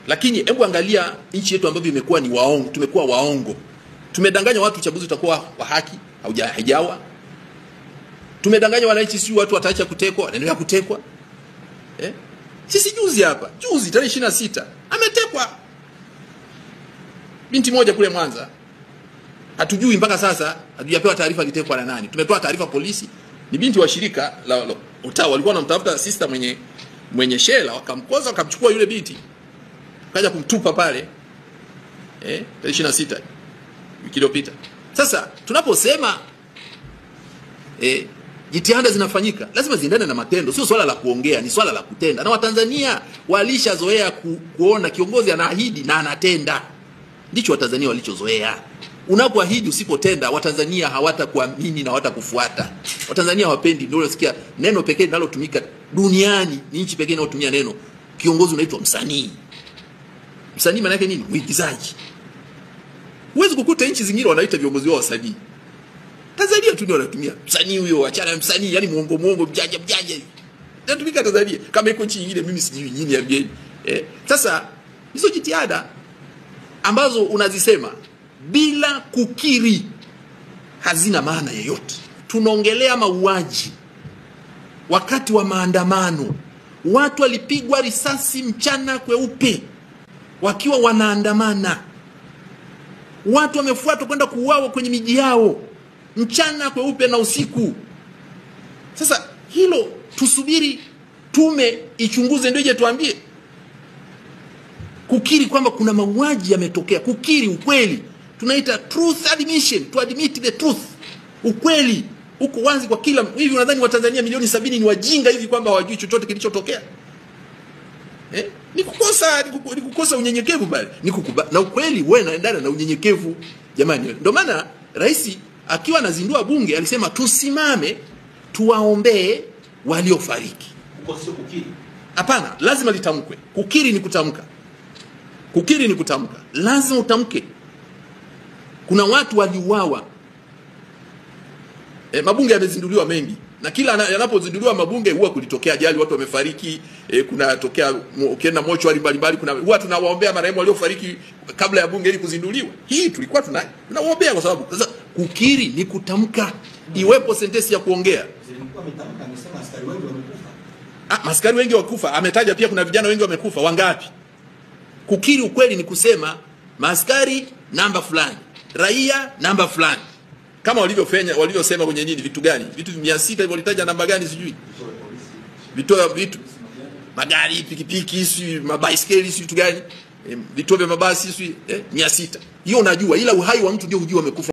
Lakini hebu angalia nchi yetu ambavyo imekuwa ni waongo, tumekuwa waongo. Tumedanganya watu uchaguzi utakuwa wa haki, haujawa. Tumedanganya wananchi si watu wataacha kutekwa, wanaendelea kutekwa. Sisi juzi tarehe 26 ametekwa binti moja kule Mwanza. Hatujui mpaka sasa, hatujapewa taarifa alitekwa na nani. Tumetoa taarifa polisi, ni binti wa shirika la Utawa, walikuwa wanamtafuta sister mwenye shela, wakamkoza wakamchukua yule binti. Kaja kumtupa pale tarehe 26 wiki iliyopita. Sasa tunaposema jitihada zinafanyika, lazima ziendane na matendo, sio swala la kuongea, ni swala la kutenda. Na Watanzania walishazoea kuona kiongozi anaahidi na anatenda. Ndicho Watanzania walichozoea. Unapoahidi usipotenda, Watanzania hawatakuamini na hawatakufuata. Watanzania hawapendi, ndio unasikia neno pekee linalotumika duniani, ni nchi pekee inayotumia neno kiongozi unaitwa msanii. Msanii maana yake nini? Mwigizaji. Huwezi kukuta nchi zingine wanaita viongozi wao wasanii. Tanzania tu ndio wanatumia msanii huyo, achana msanii, yani muongo mjanja hivi. Natumika Tanzania. Kama iko nchi nyingine mimi sijui nyinyi ambieni. Sasa hizo jitihada ambazo unazisema bila kukiri hazina maana yoyote. Tunaongelea mauaji wakati wa maandamano. Watu walipigwa risasi mchana kweupe wakiwa wanaandamana. Watu wamefuatwa kwenda kuuawa kwenye miji yao mchana kweupe na usiku. Sasa hilo tusubiri tume ichunguze ndio ije tuambie. Kukiri kwamba kuna mauaji yametokea, kukiri ukweli, tunaita truth admission, to admit the truth. Ukweli uko wazi kwa kila. Hivi unadhani Watanzania milioni 70 ni wajinga hivi kwamba hawajui chochote kilichotokea? Ni kukosa unyenyekevu bali. Na ukweli wewe naendana na unyenyekevu. Jamani, ndio maana rais akiwa anazindua bunge alisema tusimame tuwaombee waliofariki. Uko sio kukiri. Hapana, lazima litamkwe. Kukiri ni kutamka. Kukiri ni kutamka. Lazima utamke. Kuna watu waliuawa. Mabunge yamezinduliwa mengi. Na kila yanapozinduliwa mabunge huwa kulitokea ajali, watu wamefariki, kuna tokea ukienda mochwari mbalimbali, kuna huwa tunawaombea marehemu waliofariki kabla ya bunge hili kuzinduliwa. Hii tulikuwa tunawaombea kwa sababu sasa kukiri ni kutamka, iwepo sentensi ya kuongea. Zilikuwa ametamka amesema askari wengi wamekufa. Askari wengi wamekufa, ametaja pia kuna vijana wengi wamekufa, wangapi? Kukiri ukweli ni kusema maaskari namba fulani, raia namba fulani. Kama walivyosema kwenye nini, vitu gani? Vitu 600 hivyo walitaja namba gani sijui. Vitu magari, pikipiki, sijui mabaiskeli, sijui vitu gani? Vituo vya mabasi sijui 600. Hiyo unajua, ila uhai wa mtu ndio hujua amekufa.